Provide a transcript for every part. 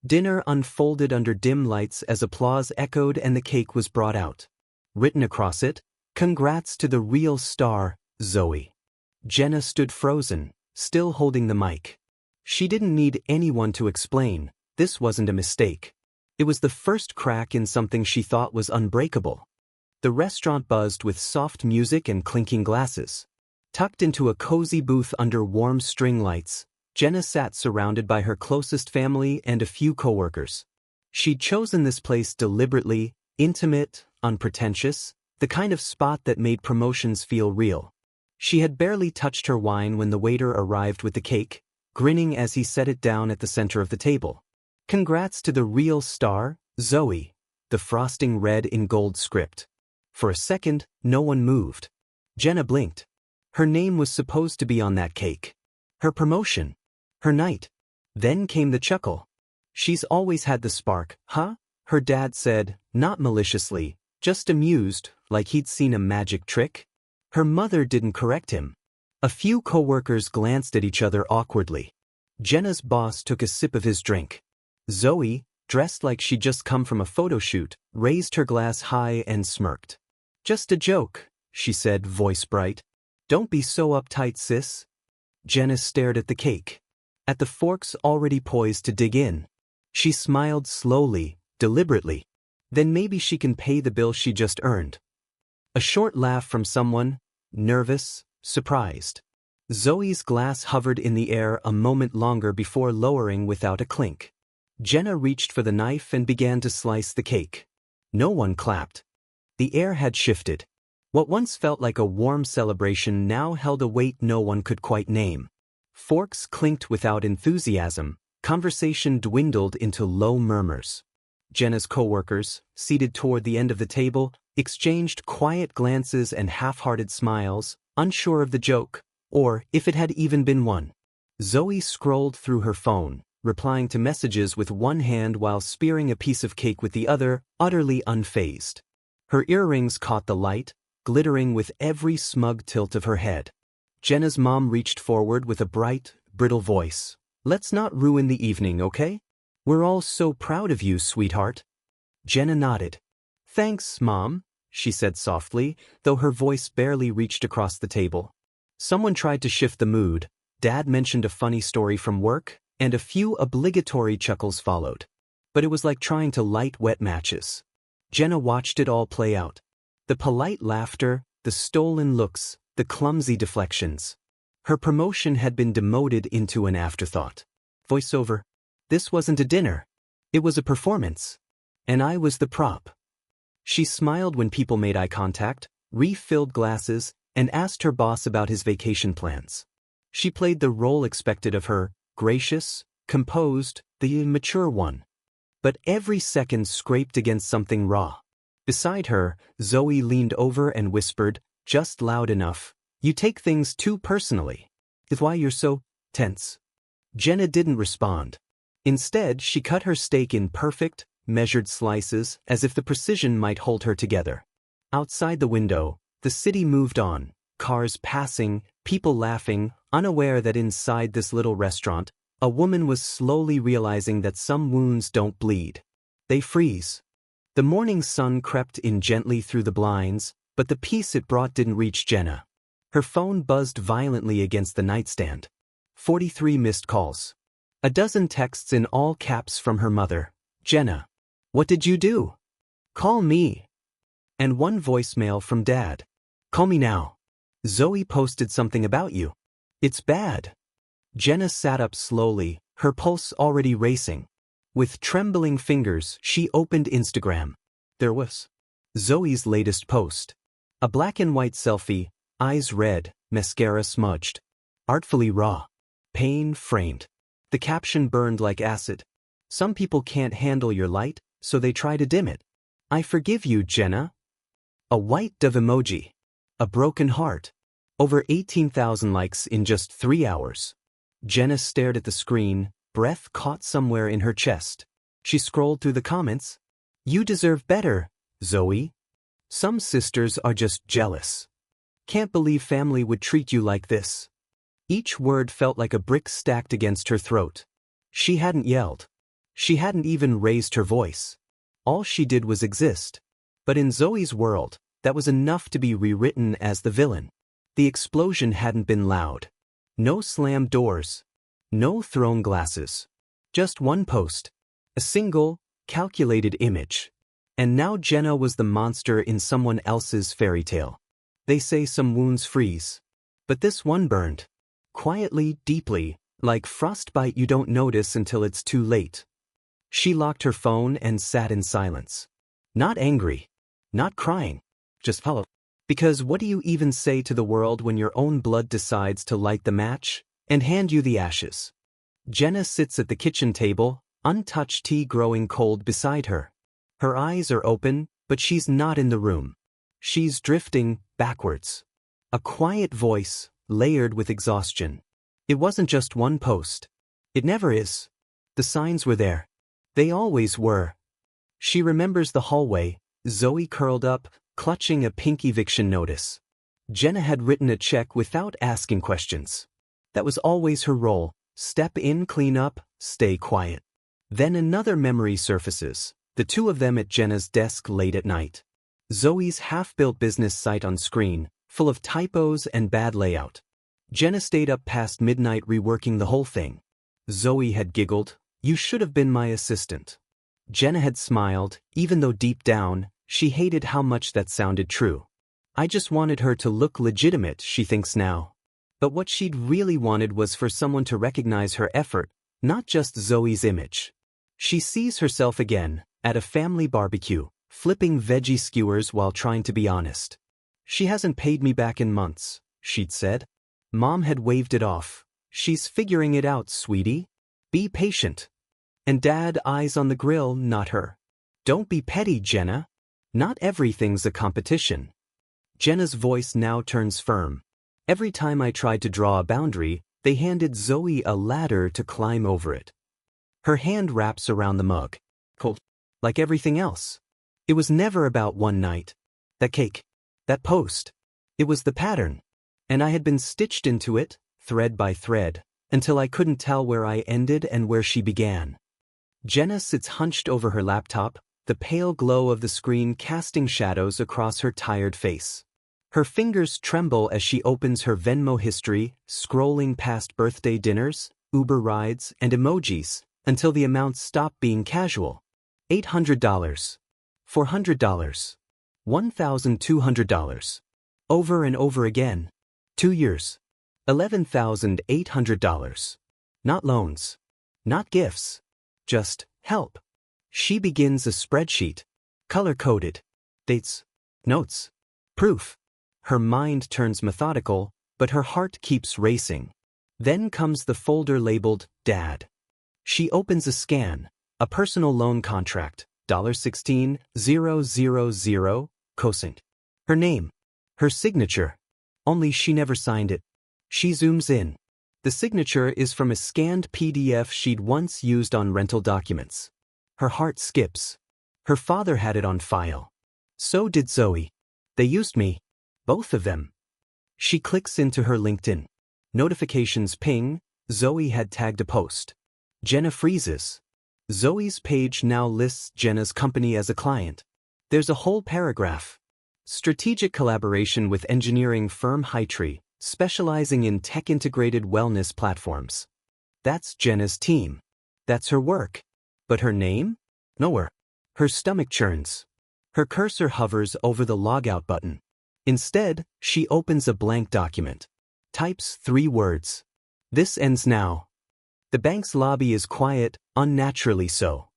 Dinner unfolded under dim lights as applause echoed and the cake was brought out. Written across it, "Congrats to the real star, Zoe." Jenna stood frozen, still holding the mic. She didn't need anyone to explain, this wasn't a mistake. It was the first crack in something she thought was unbreakable. The restaurant buzzed with soft music and clinking glasses. Tucked into a cozy booth under warm string lights, Jenna sat surrounded by her closest family and a few coworkers. She'd chosen this place deliberately, intimate, unpretentious, the kind of spot that made promotions feel real. She had barely touched her wine when the waiter arrived with the cake, grinning as he set it down at the center of the table. "Congrats to the real star, Zoe," the frosting read in gold script. For a second, no one moved. Jenna blinked. Her name was supposed to be on that cake. Her promotion. Her night. Then came the chuckle. "She's always had the spark, huh?" her dad said, not maliciously, just amused, like he'd seen a magic trick. Her mother didn't correct him. A few coworkers glanced at each other awkwardly. Jenna's boss took a sip of his drink. Zoe, dressed like she'd just come from a photo shoot, raised her glass high and smirked. "Just a joke," she said, voice bright. "Don't be so uptight, sis." Jenna stared at the cake. At the forks already poised to dig in. She smiled slowly, deliberately. Then maybe she can pay the bill she just earned. A short laugh from someone, nervous, surprised. Zoe's glass hovered in the air a moment longer before lowering without a clink. Jenna reached for the knife and began to slice the cake. No one clapped. The air had shifted. What once felt like a warm celebration now held a weight no one could quite name. Forks clinked without enthusiasm, conversation dwindled into low murmurs. Jenna's coworkers, seated toward the end of the table, exchanged quiet glances and half-hearted smiles, unsure of the joke, or if it had even been one. Zoe scrolled through her phone, replying to messages with one hand while spearing a piece of cake with the other, utterly unfazed. Her earrings caught the light, glittering with every smug tilt of her head. Jenna's mom reached forward with a bright, brittle voice. "Let's not ruin the evening, okay? We're all so proud of you, sweetheart." Jenna nodded. "Thanks, Mom," she said softly, though her voice barely reached across the table. Someone tried to shift the mood. Dad mentioned a funny story from work, and a few obligatory chuckles followed. But it was like trying to light wet matches. Jenna watched it all play out. The polite laughter, the stolen looks, the clumsy deflections. Her promotion had been demoted into an afterthought. Voiceover. This wasn't a dinner. It was a performance. And I was the prop. She smiled when people made eye contact, refilled glasses, and asked her boss about his vacation plans. She played the role expected of her, gracious, composed, the mature one. But every second scraped against something raw. Beside her, Zoe leaned over and whispered, just loud enough, "You take things too personally. It's why you're so tense." Jenna didn't respond. Instead, she cut her steak in perfect, measured slices as if the precision might hold her together. Outside the window, the city moved on, cars passing, people laughing, unaware that inside this little restaurant, a woman was slowly realizing that some wounds don't bleed. They freeze. The morning sun crept in gently through the blinds, but the peace it brought didn't reach Jenna. Her phone buzzed violently against the nightstand. 43 missed calls. A dozen texts in all caps from her mother. "Jenna, what did you do? Call me." And one voicemail from Dad. "Call me now. Zoe posted something about you. It's bad." Jenna sat up slowly, her pulse already racing. With trembling fingers, she opened Instagram. There was Zoe's latest post. A black and white selfie, eyes red, mascara smudged. Artfully raw. Pain framed. The caption burned like acid. "Some people can't handle your light, so they try to dim it. I forgive you, Jenna." A white dove emoji. A broken heart. Over 18,000 likes in just 3 hours. Jenna stared at the screen, breath caught somewhere in her chest. She scrolled through the comments. "You deserve better, Zoe. Some sisters are just jealous. Can't believe family would treat you like this." Each word felt like a brick stacked against her throat. She hadn't yelled. She hadn't even raised her voice. All she did was exist. But in Zoe's world, that was enough to be rewritten as the villain. The explosion hadn't been loud. No slammed doors. No thrown glasses. Just one post. A single, calculated image. And now Jenna was the monster in someone else's fairy tale. They say some wounds freeze. But this one burned. Quietly, deeply, like frostbite you don't notice until it's too late. She locked her phone and sat in silence. Not angry. Not crying. Just hollow. Because what do you even say to the world when your own blood decides to light the match and hand you the ashes? Jenna sits at the kitchen table, untouched tea growing cold beside her. Her eyes are open, but she's not in the room. She's drifting backwards. A quiet voice, layered with exhaustion. It wasn't just one post. It never is. The signs were there. They always were. She remembers the hallway, Zoe curled up, clutching a pink eviction notice. Jenna had written a check without asking questions. That was always her role. Step in, clean up, stay quiet. Then another memory surfaces, the two of them at Jenna's desk late at night. Zoe's half-built business site on screen, full of typos and bad layout. Jenna stayed up past midnight reworking the whole thing. Zoe had giggled, "You should have been my assistant." Jenna had smiled, even though deep down, she hated how much that sounded true. I just wanted her to look legitimate, she thinks now. But what she'd really wanted was for someone to recognize her effort, not just Zoe's image. She sees herself again, at a family barbecue, flipping veggie skewers while trying to be honest. "She hasn't paid me back in months," she'd said. Mom had waved it off. "She's figuring it out, sweetie. Be patient." And Dad, eyes on the grill, not her. "Don't be petty, Jenna. Not everything's a competition." Jenna's voice now turns firm. "Every time I tried to draw a boundary, they handed Zoe a ladder to climb over it." Her hand wraps around the mug. Cold. Like everything else. It was never about one night. That cake. That post. It was the pattern. And I had been stitched into it, thread by thread, until I couldn't tell where I ended and where she began. Jenna sits hunched over her laptop, the pale glow of the screen casting shadows across her tired face. Her fingers tremble as she opens her Venmo history, scrolling past birthday dinners, Uber rides, and emojis, until the amounts stop being casual. $800. $400. $1,200. Over and over again. 2 years. $11,800. Not loans. Not gifts. Just help. She begins a spreadsheet. Color-coded. Dates. Notes. Proof. Her mind turns methodical, but her heart keeps racing. Then comes the folder labeled Dad. She opens a scan. A personal loan contract. $16,000, cosint. Her name. Her signature. Only she never signed it. She zooms in. The signature is from a scanned PDF she'd once used on rental documents. Her heart skips. Her father had it on file. So did Zoe. They used me. Both of them. She clicks into her LinkedIn. Notifications ping. Zoe had tagged a post. Jenna freezes. Zoe's page now lists Jenna's company as a client. There's a whole paragraph. Strategic collaboration with engineering firm Hightree, specializing in tech-integrated wellness platforms. That's Jenna's team. That's her work. But her name? Nowhere. Her stomach churns. Her cursor hovers over the logout button. Instead, she opens a blank document. Types 3 words. This ends now. The bank's lobby is quiet, unnaturally so.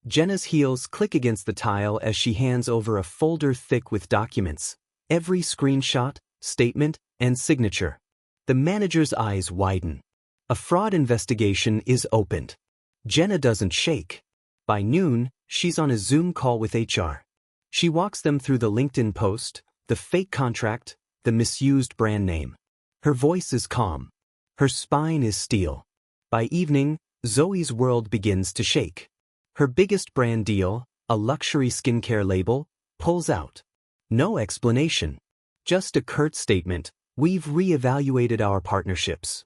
Jenna's heels click against the tile as she hands over a folder thick with documents. Every screenshot, statement, and signature. The manager's eyes widen. A fraud investigation is opened. Jenna doesn't shake. By noon, she's on a Zoom call with HR. She walks them through the LinkedIn post, the fake contract, the misused brand name. Her voice is calm. Her spine is steel. By evening, Zoe's world begins to shake. Her biggest brand deal, a luxury skincare label, pulls out. No explanation. Just a curt statement, "We've reevaluated our partnerships."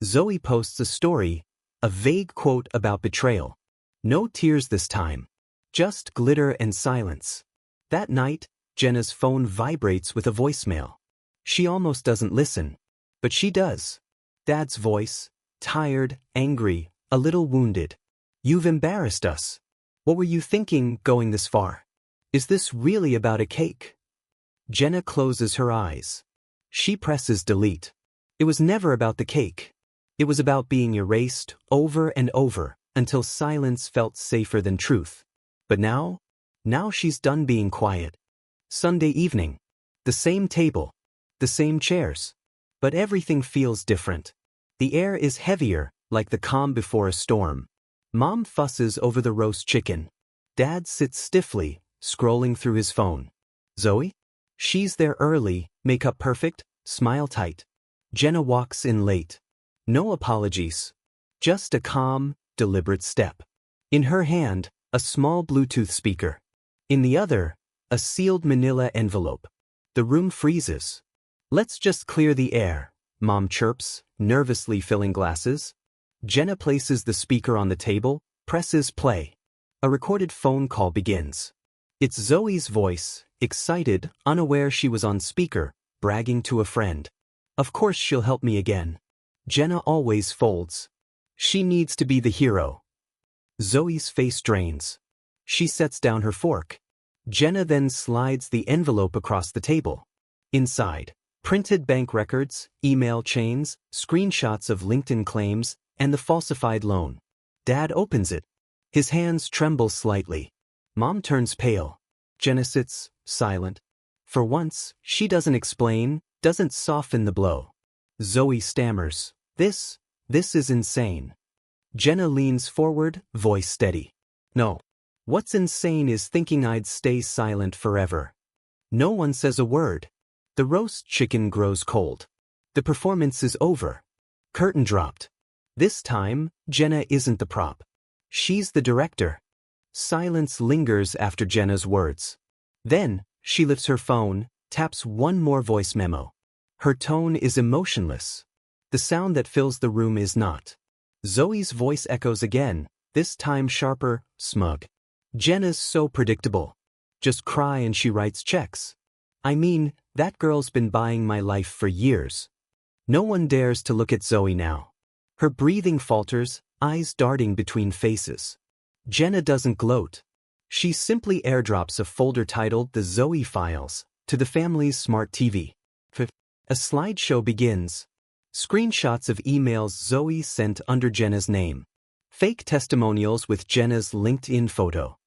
Zoe posts a story, a vague quote about betrayal. No tears this time. Just glitter and silence. That night, Jenna's phone vibrates with a voicemail. She almost doesn't listen. But she does. Dad's voice, tired, angry, a little wounded. You've embarrassed us. What were you thinking going this far? Is this really about a cake? Jenna closes her eyes. She presses delete. It was never about the cake. It was about being erased over and over until silence felt safer than truth. But now she's done being quiet. Sunday evening. The same table. The same chairs. But everything feels different. The air is heavier, like the calm before a storm. Mom fusses over the roast chicken. Dad sits stiffly, scrolling through his phone. Zoe? She's there early, makeup perfect, smile tight. Jenna walks in late. No apologies. Just a calm, deliberate step. In her hand, a small Bluetooth speaker. In the other, a sealed manila envelope. The room freezes. Let's just clear the air, Mom chirps, nervously filling glasses. Jenna places the speaker on the table, presses play. A recorded phone call begins. It's Zoe's voice, excited, unaware she was on speaker, bragging to a friend. Of course she'll help me again. Jenna always folds. She needs to be the hero. Zoe's face drains. She sets down her fork. Jenna then slides the envelope across the table. Inside, printed bank records, email chains, screenshots of LinkedIn claims, and the falsified loan. Dad opens it. His hands tremble slightly. Mom turns pale. Jenna sits, silent. For once, she doesn't explain, doesn't soften the blow. Zoe stammers. This is insane. Jenna leans forward, voice steady. No. What's insane is thinking I'd stay silent forever. No one says a word. The roast chicken grows cold. The performance is over. Curtain dropped. This time, Jenna isn't the prop. She's the director. Silence lingers after Jenna's words. Then, she lifts her phone, taps one more voice memo. Her tone is emotionless. The sound that fills the room is not. Zoe's voice echoes again, this time sharper, smug. Jenna's so predictable. Just cry and she writes checks. I mean, that girl's been buying my life for years. No one dares to look at Zoe now. Her breathing falters, eyes darting between faces. Jenna doesn't gloat. She simply airdrops a folder titled The Zoe Files to the family's smart TV. A slideshow begins. Screenshots of emails Zoe sent under Jenna's name. Fake testimonials with Jenna's LinkedIn photo.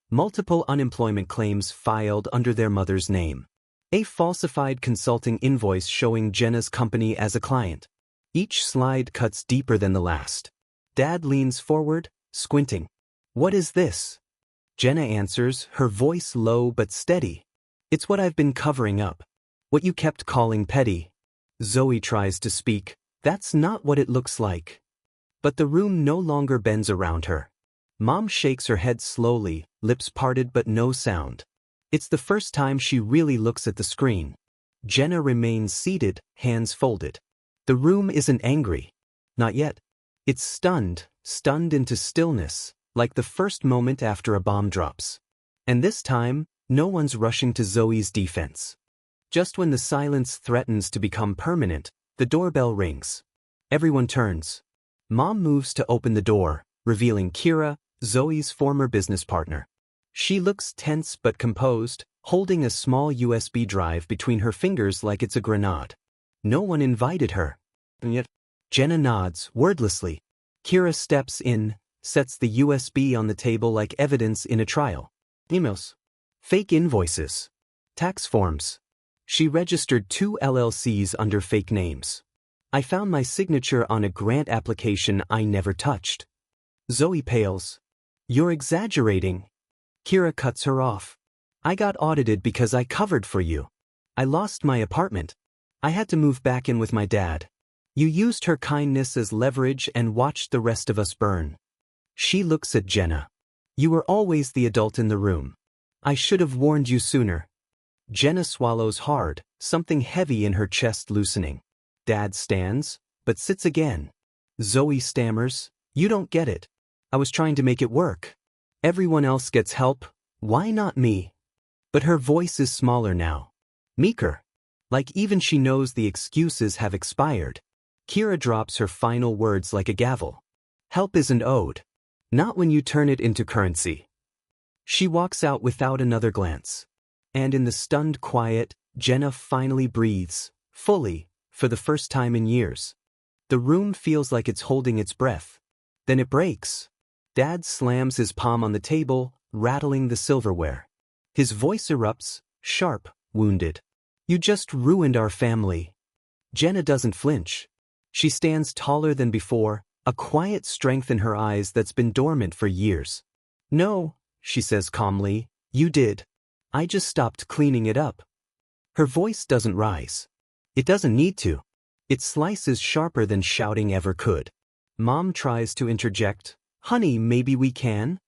Multiple unemployment claims filed under their mother's name. A falsified consulting invoice showing Jenna's company as a client. Each slide cuts deeper than the last. Dad leans forward, squinting. What is this? Jenna answers, her voice low but steady. It's what I've been covering up. What you kept calling petty. Zoe tries to speak. That's not what it looks like. But the room no longer bends around her. Mom shakes her head slowly, lips parted but no sound. It's the first time she really looks at the screen. Jenna remains seated, hands folded. The room isn't angry. Not yet. It's stunned into stillness, like the first moment after a bomb drops. And this time, no one's rushing to Zoe's defense. Just when the silence threatens to become permanent, the doorbell rings. Everyone turns. Mom moves to open the door, revealing Kira, Zoe's former business partner. She looks tense but composed, holding a small USB drive between her fingers like it's a grenade. No one invited her. And yet, Jenna nods, wordlessly. Kira steps in, sets the USB on the table like evidence in a trial. Emails. Fake invoices. Tax forms. She registered 2 LLCs under fake names. I found my signature on a grant application I never touched. Zoe pales. You're exaggerating. Kira cuts her off. I got audited because I covered for you. I lost my apartment. I had to move back in with my dad. You used her kindness as leverage and watched the rest of us burn. She looks at Jenna. You were always the adult in the room. I should have warned you sooner. Jenna swallows hard, something heavy in her chest loosening. Dad stands, but sits again. Zoe stammers, you don't get it. I was trying to make it work. Everyone else gets help, why not me? But her voice is smaller now. Meeker. Like even she knows the excuses have expired. Kira drops her final words like a gavel. Help isn't owed. Not when you turn it into currency. She walks out without another glance. And in the stunned quiet, Jenna finally breathes, fully, for the first time in years. The room feels like it's holding its breath. Then it breaks. Dad slams his palm on the table, rattling the silverware. His voice erupts, sharp, wounded. You just ruined our family. Jenna doesn't flinch. She stands taller than before, a quiet strength in her eyes that's been dormant for years. No, she says calmly, you did. I just stopped cleaning it up. Her voice doesn't rise. It doesn't need to. It slices sharper than shouting ever could. Mom tries to interject, honey, maybe we can?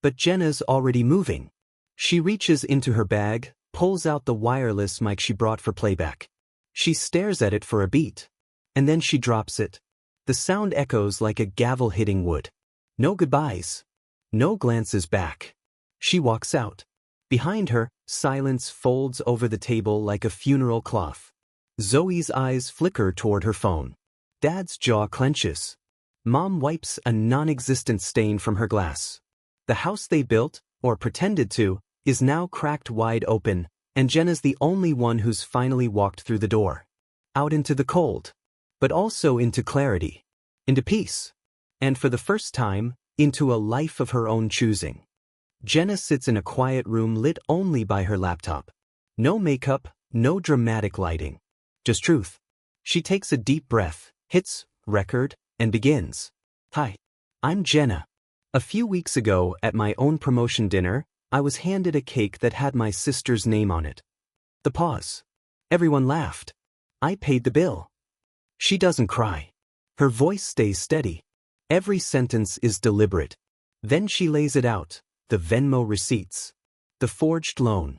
But Jenna's already moving. She reaches into her bag, pulls out the wireless mic she brought for playback. She stares at it for a beat. And then she drops it. The sound echoes like a gavel hitting wood. No goodbyes. No glances back. She walks out. Behind her, silence folds over the table like a funeral cloth. Zoe's eyes flicker toward her phone. Dad's jaw clenches. Mom wipes a non-existent stain from her glass. The house they built, or pretended to, is now cracked wide open, and Jenna's the only one who's finally walked through the door. Out into the cold. But also into clarity. Into peace. And for the first time, into a life of her own choosing. Jenna sits in a quiet room lit only by her laptop. No makeup, no dramatic lighting. Just truth. She takes a deep breath, hits record, and begins. Hi. I'm Jenna. A few weeks ago, at my own promotion dinner, I was handed a cake that had my sister's name on it. The pause. Everyone laughed. I paid the bill. She doesn't cry. Her voice stays steady. Every sentence is deliberate. Then she lays it out. The Venmo receipts. The forged loan.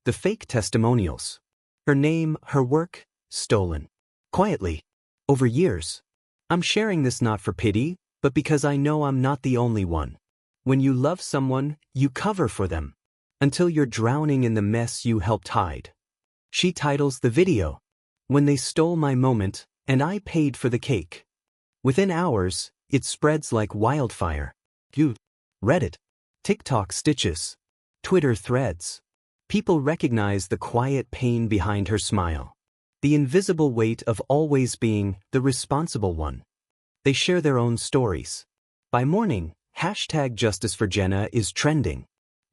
The fake testimonials. Her name, her work, stolen. Quietly. Over years. I'm sharing this not for pity, but because I know I'm not the only one. When you love someone, you cover for them. Until you're drowning in the mess you helped hide. She titles the video. When they stole my moment, and I paid for the cake. Within hours, it spreads like wildfire. Reddit. TikTok stitches. Twitter threads. People recognize the quiet pain behind her smile. The invisible weight of always being the responsible one. They share their own stories. By morning, #JusticeForJenna is trending.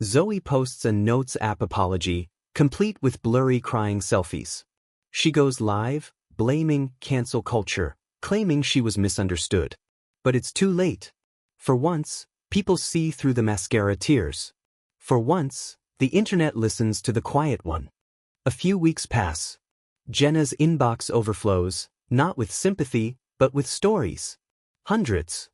Zoe posts a Notes app apology, complete with blurry crying selfies. She goes live, blaming cancel culture, claiming she was misunderstood. But it's too late. For once, people see through the mascara tears. For once, the internet listens to the quiet one. A few weeks pass. Jenna's inbox overflows, not with sympathy, but with stories. Hundreds.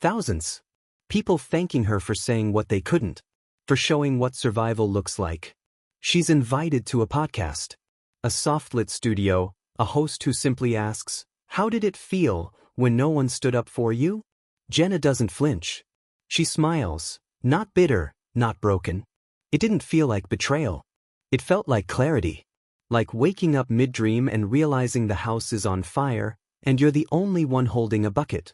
Thousands. People thanking her for saying what they couldn't. For showing what survival looks like. She's invited to a podcast. A softlit studio, a host who simply asks, how did it feel when no one stood up for you? Jenna doesn't flinch. She smiles, not bitter, not broken. It didn't feel like betrayal. It felt like clarity. Like waking up mid-dream and realizing the house is on fire, and you're the only one holding a bucket.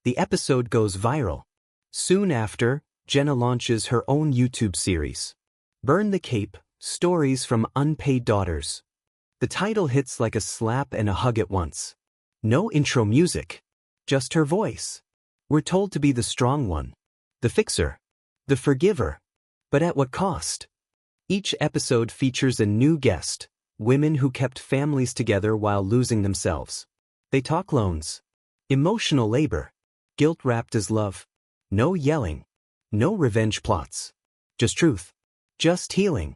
The episode goes viral. Soon after, Jenna launches her own YouTube series. Burn the Cape, Stories from Unpaid Daughters. The title hits like a slap and a hug at once. No intro music. Just her voice. We're told to be the strong one. The fixer. The forgiver. But at what cost? Each episode features a new guest, women who kept families together while losing themselves. They talk loans. Emotional labor. Guilt wrapped as love. No yelling. No revenge plots. Just truth. Just healing.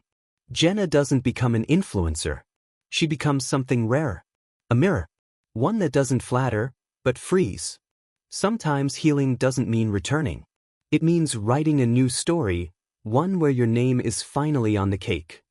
Jenna doesn't become an influencer. She becomes something rare. A mirror. One that doesn't flatter, but frees. Sometimes healing doesn't mean returning. It means writing a new story, one where your name is finally on the cake.